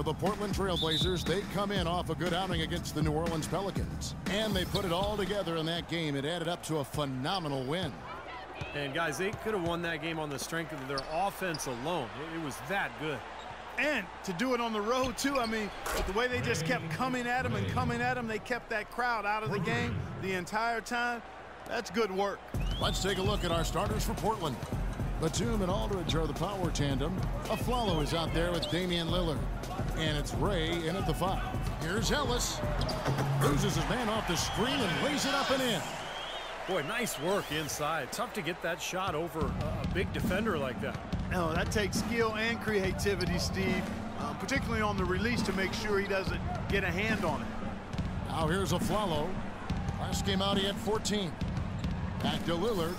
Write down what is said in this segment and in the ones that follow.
For the Portland Trail Blazers, they come in off a good outing against the New Orleans Pelicans. And they put it all together in that game. It added up to a phenomenal win. And, guys, they could have won that game on the strength of their offense alone. It was that good. And to do it on the road, too. I mean, with the way they just kept coming at them and coming at them, they kept that crowd out of the game the entire time. That's good work. Let's take a look at our starters for Portland. Batum and Aldridge are the power tandem. Afflalo is out there with Damian Lillard. And it's Ray in at the 5. Here's Ellis. Loses his man off the screen and lays it up and in. Boy, nice work inside. Tough to get that shot over a big defender like that. No, that takes skill and creativity, Steve, particularly on the release to make sure he doesn't get a hand on it. Now here's Afflalo. Last game out, he had 14. Back to Lillard.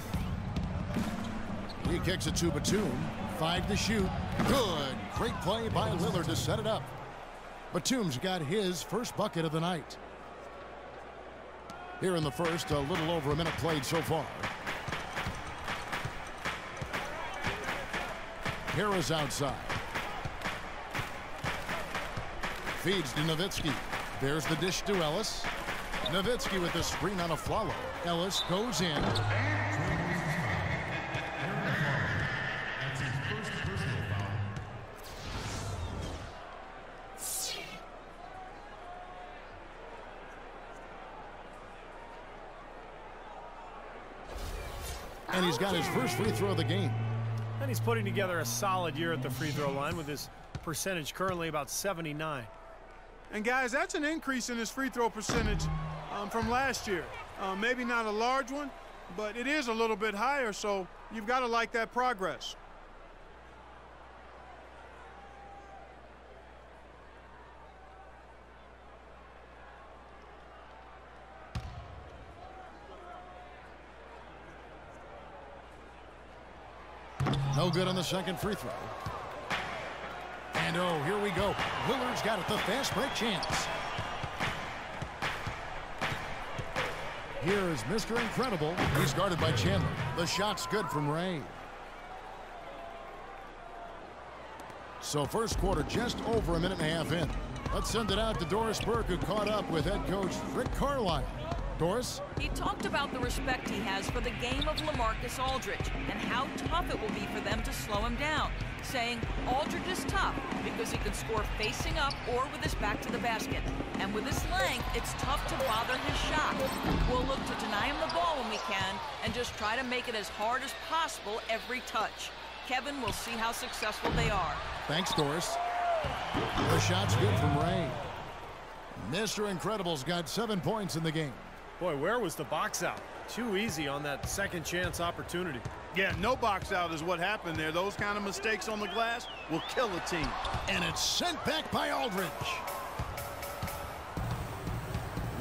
He kicks it to Batum. 5 to shoot. Good. Great play by Lillard to set it up. Batum's got his first bucket of the night. Here in the first, a little over a minute played so far. Harris outside. Feeds to Nowitzki. There's the dish to Ellis. Nowitzki with the screen on Afflalo. Ellis goes in. And he's got his first free throw of the game. And he's putting together a solid year at the free throw line with his percentage currently about 79. And, guys, that's an increase in his free throw percentage from last year. Maybe not a large one, but it is a little bit higher, so you've got to like that progress. No good on the second free throw. And, oh, here we go. Lillard's got it, the fast break chance. Here is Mr. Incredible. He's guarded by Chandler. The shot's good from Ray. So first quarter just over a minute and a half in. Let's send it out to Doris Burke, who caught up with head coach Rick Carlisle. Doris? He talked about the respect he has for the game of LaMarcus Aldridge and how tough it will be for them to slow him down, saying Aldridge is tough because he can score facing up or with his back to the basket. And with his length, it's tough to bother his shot. We'll look to deny him the ball when we can and just try to make it as hard as possible every touch. Kevin will see how successful they are. Thanks, Doris. The shot's good from Ray. Mr. Incredible's got 7 points in the game. Boy, where was the box out? Too easy on that second chance opportunity. Yeah, no box out is what happened there. Those kind of mistakes on the glass will kill a team. And it's sent back by Aldridge.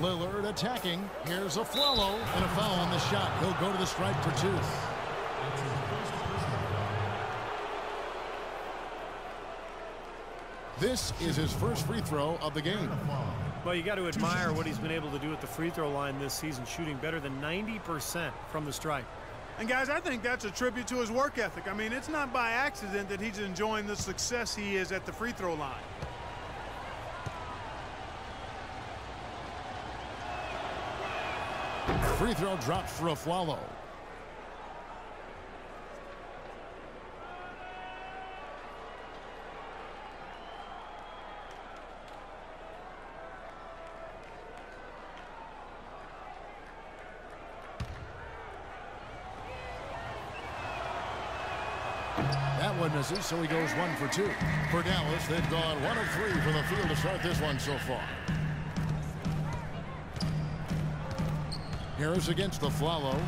Lillard attacking. Here's Afflalo and a foul on the shot. He'll go to the stripe for 2. This is his first free throw of the game. Well, you got to admire what he's been able to do at the free throw line this season, shooting better than 90% from the stripe. And, guys, I think that's a tribute to his work ethic. I mean, it's not by accident that he's enjoying the success he is at the free throw line. Free throw dropped for Afflalo. That one misses, so he goes 1 for 2. For Dallas, they've gone 1 of 3 from the field to start this one so far. Harris against Afflalo.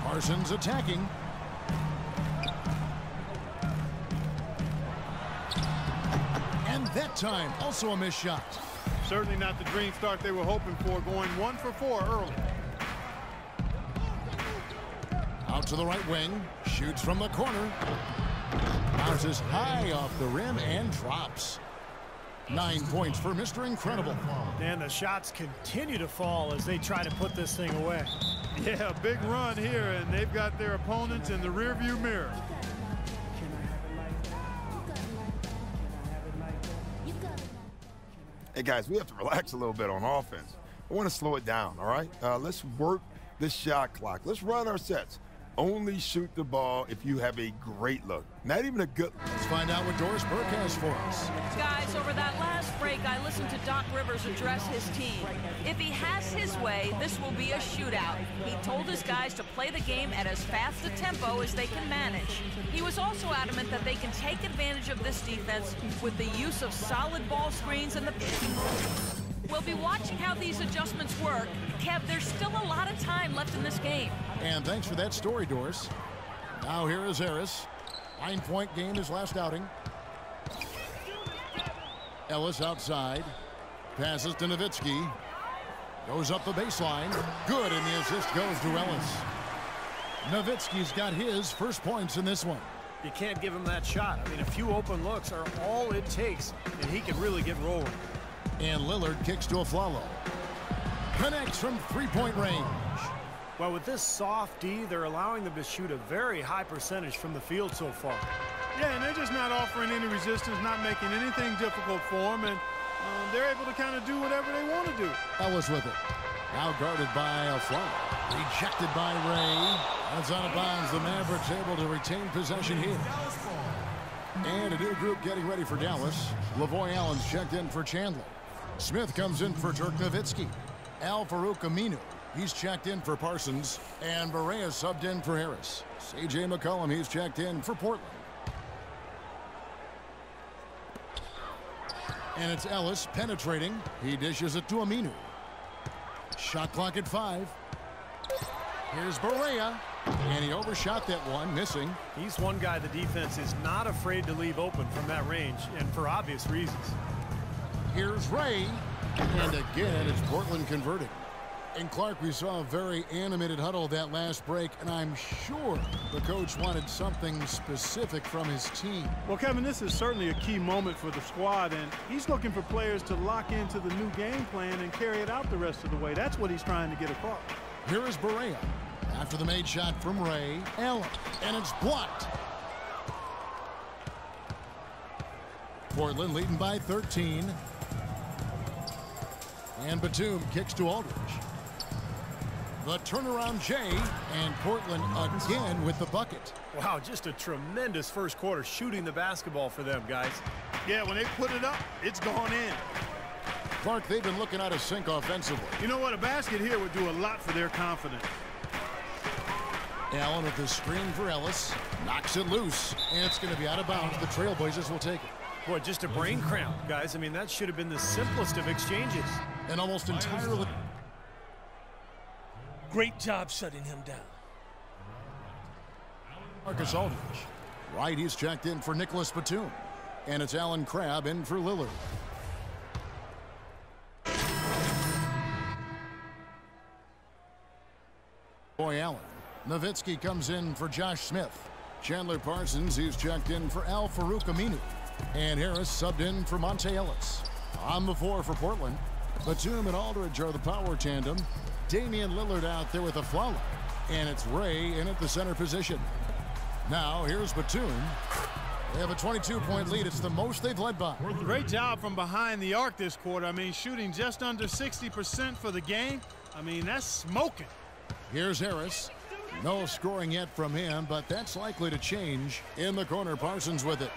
Parsons attacking. And that time, also a missed shot. Certainly not the dream start they were hoping for, going 1 for 4 early. Out to the right wing, shoots from the corner. Bounces high off the rim and drops. 9 points for Mr. Incredible. And the shots continue to fall as they try to put this thing away. Yeah, big run here, and they've got their opponents in the rearview mirror. Hey, guys, we have to relax a little bit on offense. I want to slow it down, all right? Let's work the shot clock. Let's run our sets. Only shoot the ball if you have a great look. Not even a good look. Let's find out what Doris Burke has for us. Guys, over that last break, I listened to Doc Rivers address his team. If he has his way, this will be a shootout. He told his guys to play the game at as fast a tempo as they can manage. He was also adamant that they can take advantage of this defense with the use of solid ball screens and the picking roll. We'll be watching how these adjustments work. Kev, there's still a lot of time left in this game. And thanks for that story, Doris. Now here is Harris. 9-point game his last outing. Ellis outside. Passes to Nowitzki. Goes up the baseline. Good, and the assist goes to Ellis. Nowitzki's got his first points in this one. You can't give him that shot. I mean, a few open looks are all it takes, and he can really get rolling. And Lillard kicks to Afflalo. Connects from three-point range. Well, with this soft D, they're allowing them to shoot a very high percentage from the field so far. Yeah, and they're just not offering any resistance, not making anything difficult for them, and they're able to kind of do whatever they want to do. Ellis with it. Now guarded by Afflalo. Rejected by Ray. That's out of bounds. The Mavericks able to retain possession here. And a new group getting ready for Dallas. Lavoy Allen's checked in for Chandler. Smith comes in for Dirk Nowitzki. Al-Farouq Aminu, he's checked in for Parsons. And Barea subbed in for Harris. C.J. McCollum, he's checked in for Portland. And it's Ellis penetrating. He dishes it to Aminu. Shot clock at 5. Here's Barea. And he overshot that one, missing. He's one guy the defense is not afraid to leave open from that range, and for obvious reasons. Here's Ray. And again, it's Portland converting. And Clark, we saw a very animated huddle that last break, and I'm sure the coach wanted something specific from his team. Well, Kevin, this is certainly a key moment for the squad, and he's looking for players to lock into the new game plan and carry it out the rest of the way. That's what he's trying to get across. Here is Barea. After the made shot from Ray, Allen, and it's blocked. Portland leading by 13. And Batum kicks to Aldridge. The turnaround Jay, and Portland again with the bucket. Wow, just a tremendous first quarter shooting the basketball for them, guys. Yeah, when they put it up, it's gone in. Clark, they've been looking out of sync offensively. You know what? A basket here would do a lot for their confidence. Allen with the screen for Ellis. Knocks it loose, and it's going to be out of bounds. The Trailblazers will take it. Boy, just a brain cramp, guys. I mean, that should have been the simplest of exchanges. And almost entirely. Great job shutting him down. Marcus Aldridge. Right, he's checked in for Nicholas Batum. And it's Allen Crabbe in for Lillard. Boy Allen. Nowitzki comes in for Josh Smith. Chandler Parsons, he's checked in for Al-Farouq Aminu. And Harris subbed in for Monte Ellis. On the floor for Portland. Batum and Aldridge are the power tandem. Damian Lillard out there with Afflalo. And it's Ray in at the center position. Now here's Batum. They have a 22-point lead. It's the most they've led by. Great job from behind the arc this quarter. I mean, shooting just under 60% for the game. I mean, that's smoking. Here's Harris. No scoring yet from him, but that's likely to change. In the corner, Parsons with it.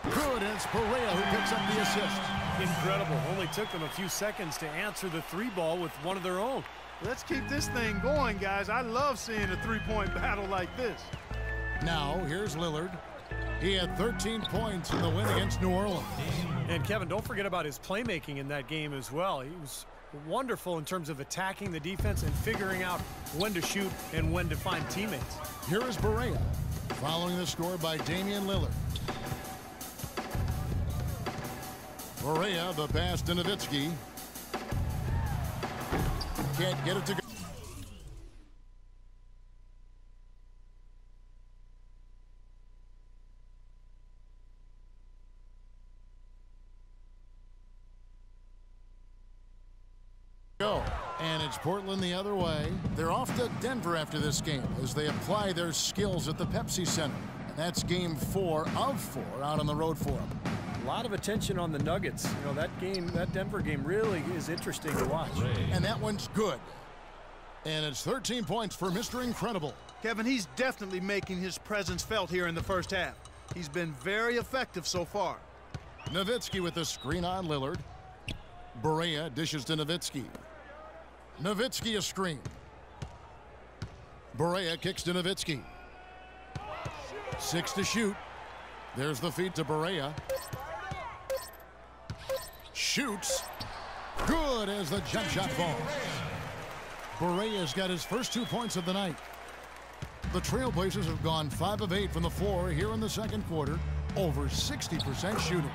Good, and it's Barea who picks up the assist. Incredible. Only took them a few seconds to answer the three ball with one of their own. Let's keep this thing going, guys. I love seeing a three-point battle like this. Now, here's Lillard. He had 13 points in the win against New Orleans. And, Kevin, don't forget about his playmaking in that game as well. He was wonderful in terms of attacking the defense and figuring out when to shoot and when to find teammates. Here is Barea, following the score by Damian Lillard. Barea, the pass to Nowitzki. Can't get it to go. And it's Portland the other way. They're off to Denver after this game as they apply their skills at the Pepsi Center. And that's game 4 of 4 out on the road for them. A lot of attention on the Nuggets. You know, that Denver game really is interesting to watch. And that one's good. And it's 13 points for Mr. Incredible. Kevin, he's definitely making his presence felt here in the first half. He's been very effective so far. Nowitzki with the screen on Lillard. Barea dishes to Nowitzki. Nowitzki a screen. Barea kicks to Nowitzki. 6 to shoot. There's the feed to Barea. Shoots. Good as the jump shot falls. Barea's got his first 2 points of the night. The Trailblazers have gone 5 of 8 from the floor here in the second quarter. Over 60% shooting.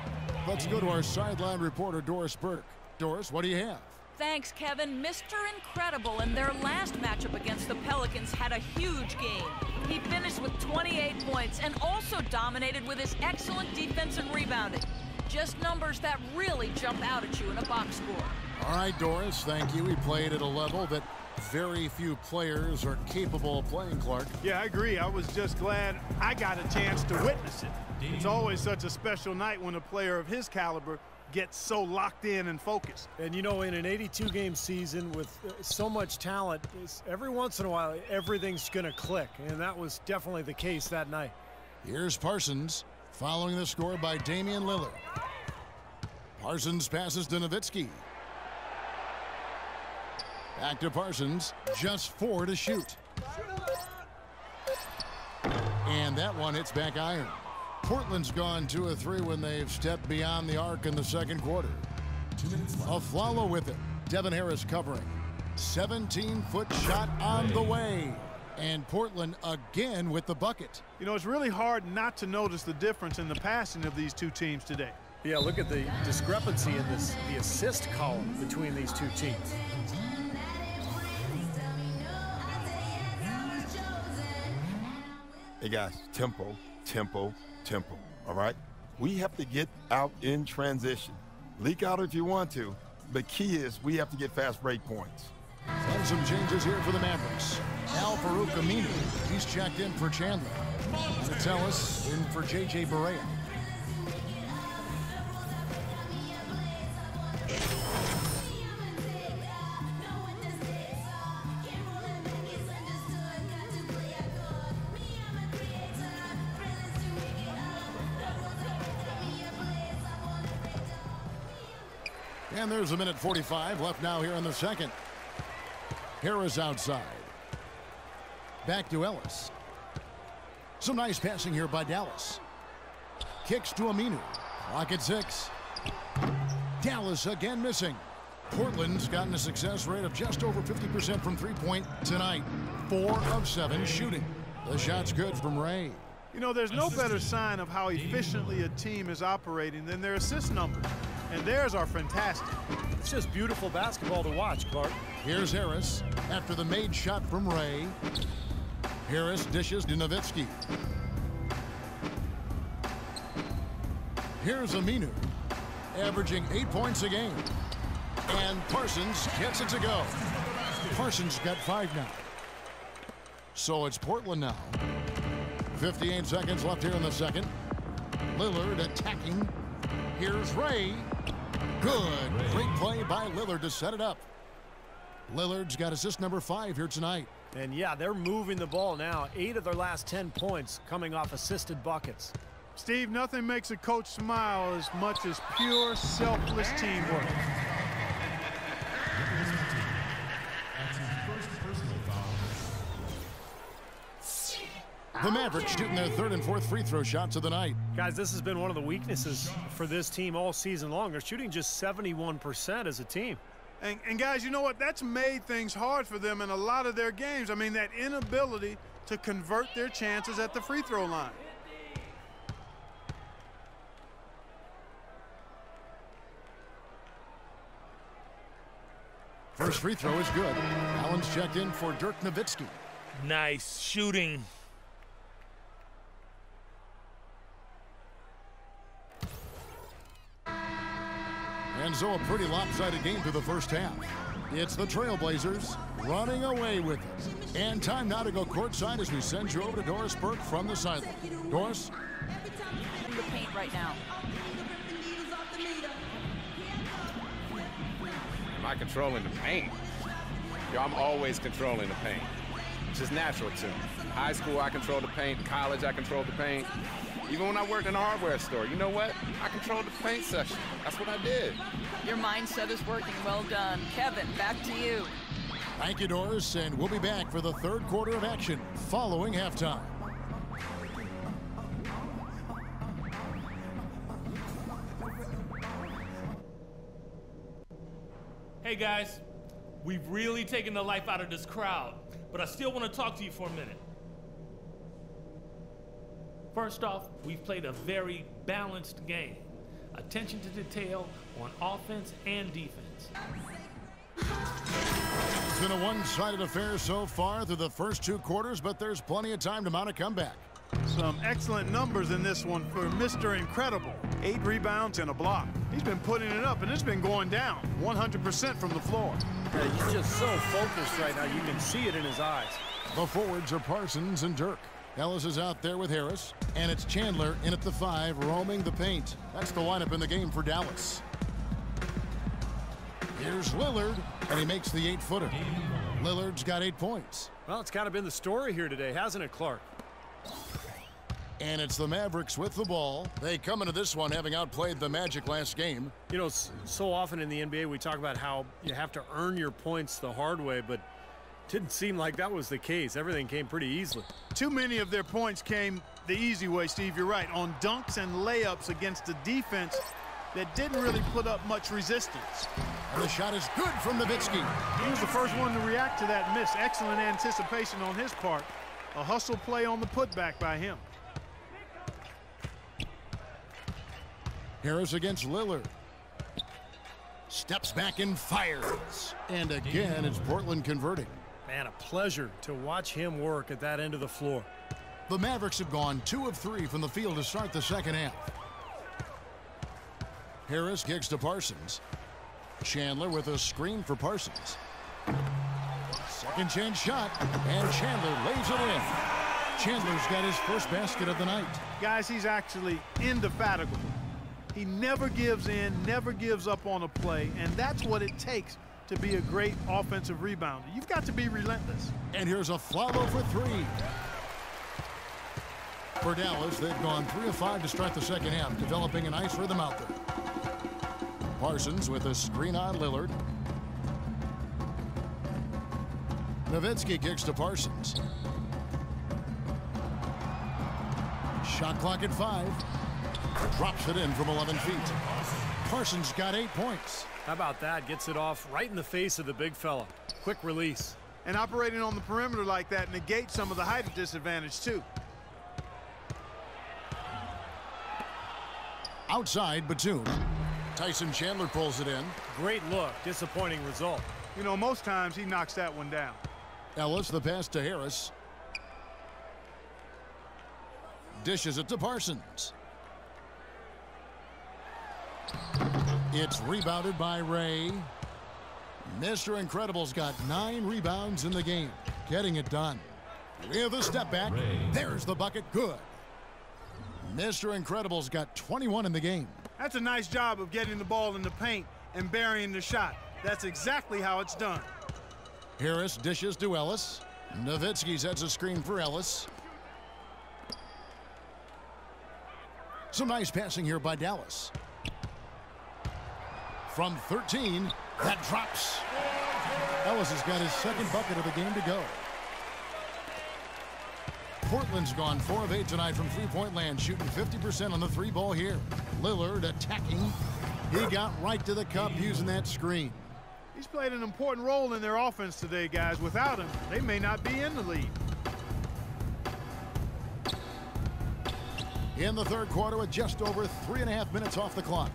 Let's go to our sideline reporter, Doris Burke. Doris, what do you have? Thanks, Kevin. Mr. Incredible in their last matchup against the Pelicans had a huge game. He finished with 28 points and also dominated with his excellent defense and rebounding. Just numbers that really jump out at you in a box score. All right, Doris, thank you. He played at a level that very few players are capable of playing, Clark. Yeah, I agree. I was just glad I got a chance to witness it. It's always such a special night when a player of his caliber gets so locked in and focused. And, you know, in an 82-game season with so much talent, every once in a while, everything's going to click. And that was definitely the case that night. Here's Parsons following the score by Damian Lillard. Parsons passes to Nowitzki. Back to Parsons. Just 4 to shoot. And that one hits back iron. Portland's gone 2 of 3 when they've stepped beyond the arc in the second quarter. Afflalo with it. Devin Harris covering. 17-foot shot on the way. And Portland again with the bucket. You know, it's really hard not to notice the difference in the passing of these two teams today. Yeah, look at the discrepancy in the assist column between these two teams. Hey, guys, tempo, tempo, tempo, all right? We have to get out in transition. Leak out if you want to, but key is we have to get fast break points. And some changes here for the Mavericks. Al-Farouq Aminu, he's checked in for Chandler. Satellis in for J.J. Barea. And there's a minute 45 left now here in the second. Harris outside. Back to Ellis. Some nice passing here by Dallas. Kicks to Aminu. Clock at 6. Dallas again missing. Portland's gotten a success rate of just over 50% from three-point tonight. 4 of 7 shooting. The shot's good from Ray. You know, there's no better sign of how efficiently a team is operating than their assist numbers. And theirs are fantastic. It's just beautiful basketball to watch, Clark. Here's Harris after the made shot from Ray. Harris dishes to Nowitzki. Here's Aminu, averaging 8 points a game. And Parsons gets it to go. Parsons got 5 now. So it's Portland now. 58 seconds left here in the second. Lillard attacking. Here's Ray. Good. Great play by Lillard to set it up. Lillard's got assist number 5 here tonight. And yeah, they're moving the ball now. 8 of their last 10 points coming off assisted buckets. Steve, nothing makes a coach smile as much as pure, selfless teamwork. The Mavericks shooting their 3rd and 4th free throw shots of the night. Guys, this has been one of the weaknesses for this team all season long. They're shooting just 71% as a team. And guys, you know what? That's made things hard for them in a lot of their games. I mean, that inability to convert their chances at the free throw line. First free throw is good. Allen's checked in for Dirk Nowitzki. Nice shooting. And so a pretty lopsided game through the first half. It's the Trailblazers running away with it. And time now to go courtside as we send you over to Doris Burke from the sideline. Doris? In the paint right now. I controlling the paint? Yo, I'm always controlling the paint. It's just natural to me. High school, I controlled the paint. College, I controlled the paint. Even when I worked in a hardware store, you know what? I controlled the paint section. That's what I did. Your mindset is working. Well done. Kevin, back to you. Thank you, Doris, and we'll be back for the third quarter of action following halftime. Hey guys, we've really taken the life out of this crowd, but I still want to talk to you for a minute. First off, we've played a very balanced game. Attention to detail on offense and defense. It's been a one-sided affair so far through the first two quarters, but there's plenty of time to mount a comeback. Some excellent numbers in this one for Mr. Incredible. 8 rebounds and a block. He's been putting it up, and it's been going down 100% from the floor. Yeah, he's just so focused right now. You can see it in his eyes. The forwards are Parsons and Dirk. Ellis is out there with Harris, and it's Chandler in at the 5, roaming the paint. That's the lineup in the game for Dallas. Here's Lillard, and he makes the 8-footer. Lillard's got 8 points. Well, it's kind of been the story here today, hasn't it, Clark? And it's the Mavericks with the ball. They come into this one having outplayed the Magic last game. You know, so often in the NBA we talk about how you have to earn your points the hard way, but it didn't seem like that was the case. Everything came pretty easily. Too many of their points came the easy way, Steve. You're right. On dunks and layups against a defense that didn't really put up much resistance. And the shot is good from Nowitzki. He was the first one to react to that miss. Excellent anticipation on his part. A hustle play on the putback by him. Harris against Lillard. Steps back and fires. And again, it's Portland converting. Man, a pleasure to watch him work at that end of the floor. The Mavericks have gone 2 of 3 from the field to start the second half. Harris kicks to Parsons. Chandler with a screen for Parsons. Second chance shot, and Chandler lays it in. Chandler's got his first basket of the night. Guys, he's actually indefatigable. He never gives in, never gives up on a play, and that's what it takes to be a great offensive rebounder. You've got to be relentless. And here's a Flalo for 3. For Dallas, they've gone 3 of 5 to start the second half, developing a nice rhythm out there. Parsons with a screen on Lillard. Nowitzki kicks to Parsons. Shot clock at 5. Drops it in from 11 feet. Parsons got 8 points. How about that? Gets it off right in the face of the big fella. Quick release. And operating on the perimeter like that negates some of the height disadvantage, too. Outside, Batum. Tyson Chandler pulls it in. Great look. Disappointing result. You know, most times he knocks that one down. Ellis, the pass to Harris. Dishes it to Parsons. It's rebounded by Ray. Mr. Incredible's got 9 rebounds in the game. Getting it done. With a step back. There's the bucket. Good. Mr. Incredible's got 21 in the game. That's a nice job of getting the ball in the paint and burying the shot. That's exactly how it's done. Harris dishes to Ellis. Nowitzki sets a screen for Ellis. Some nice passing here by Dallas. From 13, that drops. Ellis has got his second bucket of the game to go. Portland's gone 4 of 8 tonight from three-point land, shooting 50% on the 3-ball here. Lillard attacking. He got right to the cup using that screen. He's played an important role in their offense today, guys. Without him, they may not be in the lead. In the third quarter with just over 3.5 minutes off the clock.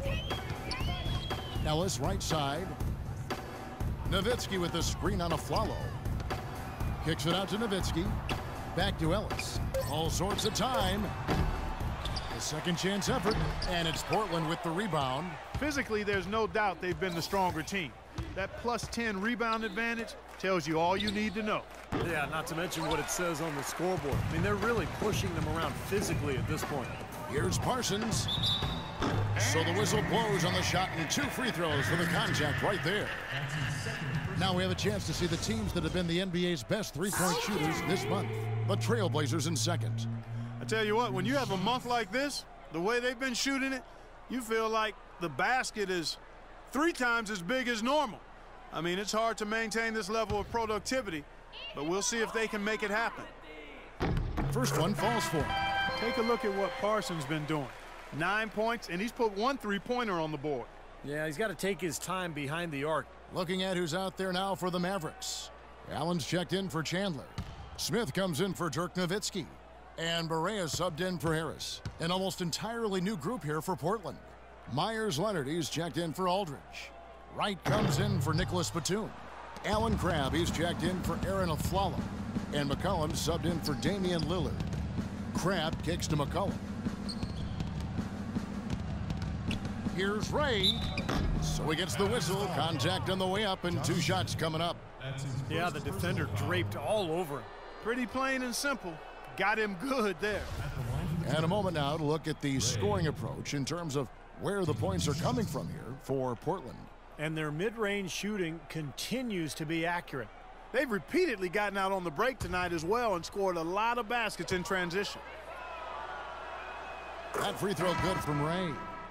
Ellis right side. Nowitzki with the screen on a Flalo. Kicks it out to Nowitzki. Back to Ellis. All sorts of time. A second chance effort, and it's Portland with the rebound. Physically, there's no doubt they've been the stronger team. That +10 rebound advantage tells you all you need to know. Yeah, not to mention what it says on the scoreboard. I mean, they're really pushing them around physically at this point. Here's Parsons. So the whistle blows on the shot and 2 free throws for the contact right there. Now we have a chance to see the teams that have been the NBA's best three-point shooters this month. The Trailblazers in second. I tell you what, when you have a month like this, the way they've been shooting it, you feel like the basket is 3 times as big as normal. I mean, it's hard to maintain this level of productivity, but we'll see if they can make it happen. First one falls for him. Take a look at what Parsons been doing. 9 points, and he's put 1 3-pointer on the board. Yeah, he's got to take his time behind the arc. Looking at who's out there now for the Mavericks. Allen's checked in for Chandler. Smith comes in for Dirk Nowitzki. And Barea subbed in for Harris. An almost entirely new group here for Portland. Myers-Leonard, he's checked in for Aldridge. Wright comes in for Nicholas Batum. Alan Crabb, he's checked in for Aaron Aflalo. And McCollum subbed in for Damian Lillard. Crabb kicks to McCollum. Here's Ray. So he gets the whistle. Contact on the way up and 2 shots coming up. Yeah, the defender draped all over him. Pretty plain and simple. Got him good there. And a moment now to look at the scoring approach in terms of where the points are coming from here for Portland. And their mid-range shooting continues to be accurate. They've repeatedly gotten out on the break tonight as well and scored a lot of baskets in transition. That free throw good from Ray.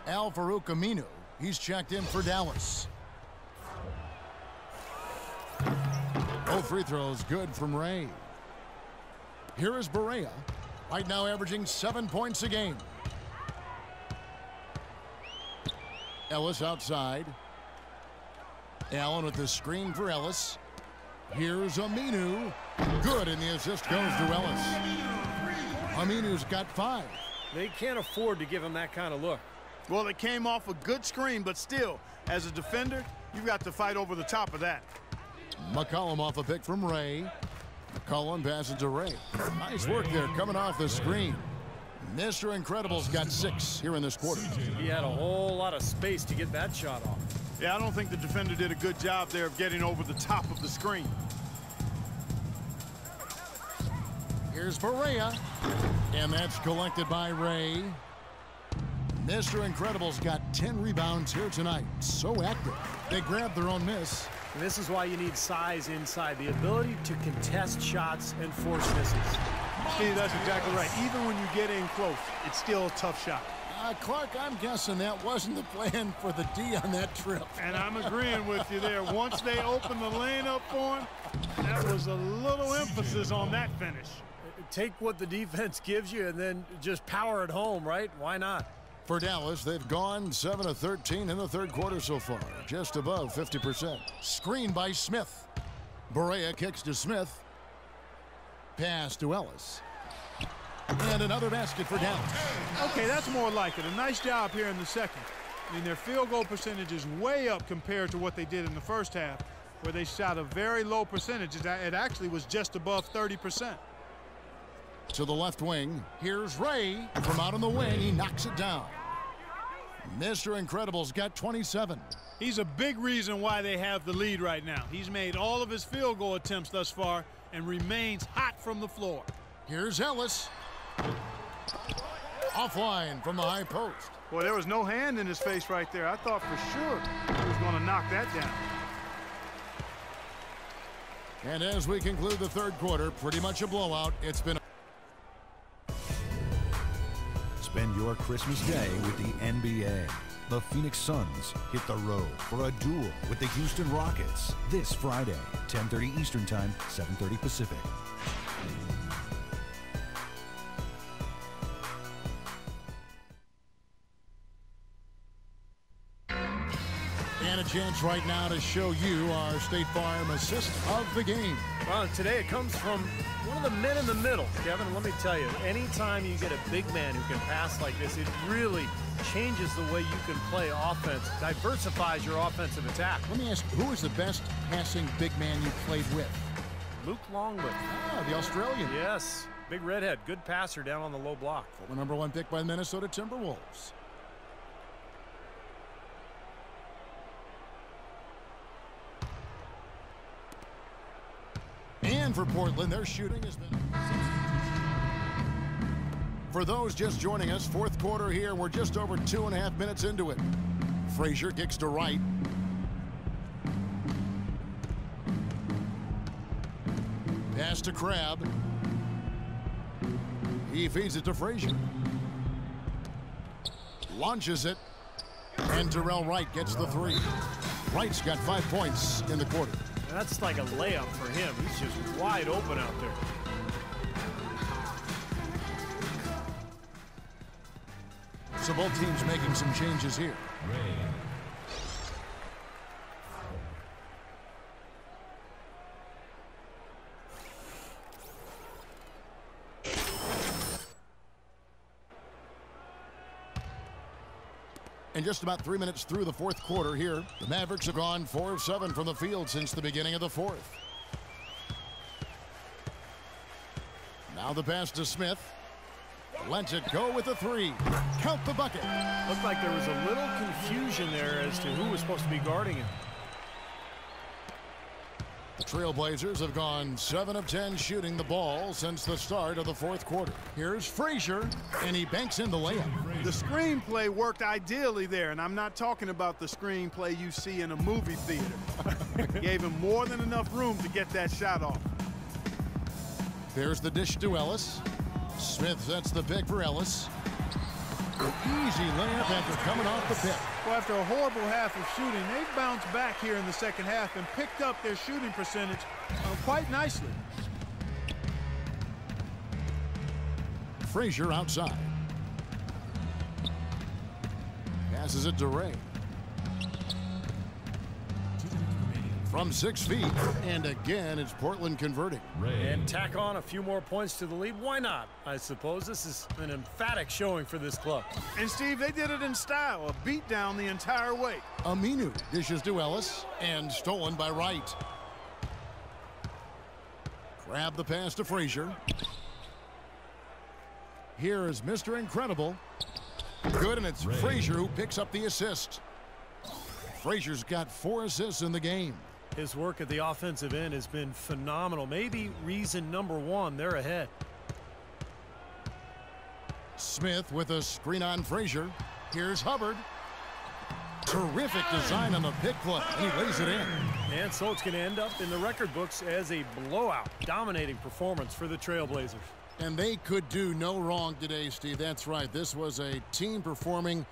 Al-Farouq Aminu, he's checked in for Dallas. Both free throws good from Ray. Here is Barea, right now averaging 7 points a game. Ellis outside. Allen with the screen for Ellis. Here's Aminu. Good, and the assist goes to Ellis. Aminu's got 5. They can't afford to give him that kind of look. Well, it came off a good screen, but still, as a defender, you've got to fight over the top of that. McCollum off a pick from Ray. McCollum passes to Ray. Nice work there coming off the screen. Mr. Incredible's got 6 here in this quarter. He had a whole lot of space to get that shot off. Yeah, I don't think the defender did a good job there of getting over the top of the screen. Here's Barea. And that's collected by Ray. Mr. Incredible's got 10 rebounds here tonight. So active. They grabbed their own miss. And this is why you need size inside, the ability to contest shots and force misses. Steve, that's exactly right. Even when you get in close, it's still a tough shot. Clark, I'm guessing that wasn't the plan for the D on that trip. And I'm agreeing with you there. Once they opened the lane up for him, that was a little emphasis on that finish. Take what the defense gives you and then just power it home, right? Why not? For Dallas, they've gone 7 of 13 in the third quarter so far, just above 50%. Screen by Smith. Barea kicks to Smith. Pass to Ellis. And another basket for Dallas. Okay, that's more like it. A nice job here in the second. I mean, their field goal percentage is way up compared to what they did in the first half, where they shot a very low percentage. It actually was just above 30%. To the left wing, here's Ray. From out on the wing, he knocks it down. Mr. Incredible's got 27. He's a big reason why they have the lead right now. He's made all of his field goal attempts thus far and remains hot from the floor. Here's Ellis. Offline from the high post. Boy, there was no hand in his face right there. I thought for sure he was going to knock that down. And as we conclude the third quarter, pretty much a blowout. It's been Spend your Christmas day with the NBA. The Phoenix Suns hit the road for a duel with the Houston Rockets this Friday, 10:30 Eastern Time, 7:30 Pacific. And a chance right now to show you our State Farm assist of the game. Well, today it comes from one of the men in the middle. Kevin, let me tell you, anytime you get a big man who can pass like this, it really changes the way you can play offense, diversifies your offensive attack. Let me ask, who is the best passing big man you played with? Luke Longwood. Ah, the Australian. Yes, big redhead, good passer down on the low block. Former #1 pick by the Minnesota Timberwolves. And for Portland, their shooting has been for those just joining us, fourth quarter here. We're just over 2.5 minutes into it. Frazier kicks to right. Pass to Crabbe. He feeds it to Frazier. Launches it. And Terrell Wright gets the three. Wright's got 5 points in the quarter. That's like a layup for him. He's just wide open out there. So both teams making some changes here. And just about 3 minutes through the fourth quarter here, the Mavericks have gone 4 of 7 from the field since the beginning of the fourth. Now the pass to Smith. Lets it go with a three. Count the bucket. Looked like there was a little confusion there as to who was supposed to be guarding him. The Trailblazers have gone 7 of 10 shooting the ball since the start of the fourth quarter. Here's Frazier, and he banks in the layup. The screenplay worked ideally there, and I'm not talking about the screenplay you see in a movie theater. Gave him more than enough room to get that shot off. There's the dish to Ellis. Smith sets the pick for Ellis. Easy layup after coming off the pick. Well, after a horrible half of shooting, they've bounced back here in the second half and picked up their shooting percentage quite nicely. Frazier outside. Passes it to Ray. From 6 feet, and again, it's Portland converting. And tack on a few more points to the lead. Why not? I suppose this is an emphatic showing for this club. And, Steve, they did it in style, a beat down the entire way. Aminu dishes to Ellis, and stolen by Wright. Grab the pass to Frazier. Here is Mr. Incredible. Good, and it's Frazier who picks up the assist. Frazier's got 4 assists in the game. His work at the offensive end has been phenomenal. Maybe reason number 1, they're ahead. Smith with a screen on Frazier. Here's Hubbard. Terrific design on the pick play. He lays it in. And so it's going to end up in the record books as a blowout, dominating performance for the Trailblazers. And they could do no wrong today, Steve. That's right. This was a team performing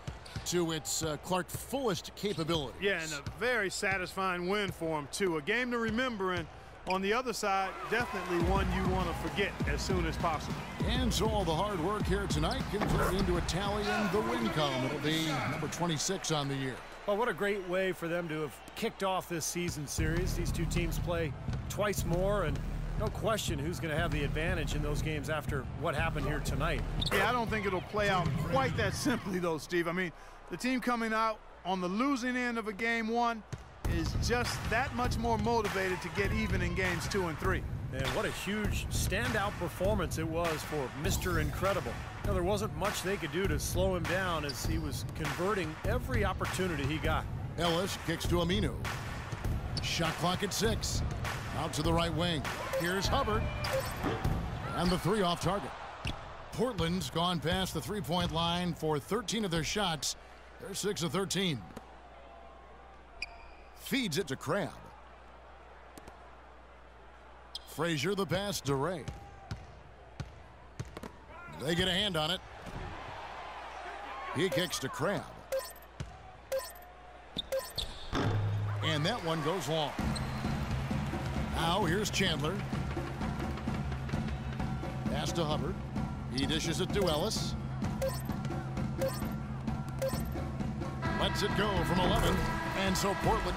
to its Clark fullest capabilities. Yeah, and a very satisfying win for them, too. A game to remember, and on the other side, definitely one you want to forget as soon as possible. And so all the hard work here tonight converted into a tally in the win column. It'll be number 26 on the year. Well, what a great way for them to have kicked off this season series. These two teams play twice more, and no question who's going to have the advantage in those games after what happened here tonight. Yeah, I don't think it'll play out quite that simply, though, Steve. I mean, the team coming out on the losing end of a game 1 is just that much more motivated to get even in games 2 and 3. And what a huge standout performance it was for Mr. Incredible. Now, there wasn't much they could do to slow him down as he was converting every opportunity he got. Ellis kicks to Aminu. Shot clock at 6. Out to the right wing. Here's Hubbard. And the 3 off target. Portland's gone past the 3-point line for 13 of their shots. They're 6 of 13. Feeds it to Crabbe. Frazier the pass to Ray. They get a hand on it. He kicks to Crabbe. And that one goes long. Now here's Chandler. Pass to Hubbard. He dishes it to Ellis. Lets it go from 11. And so Portland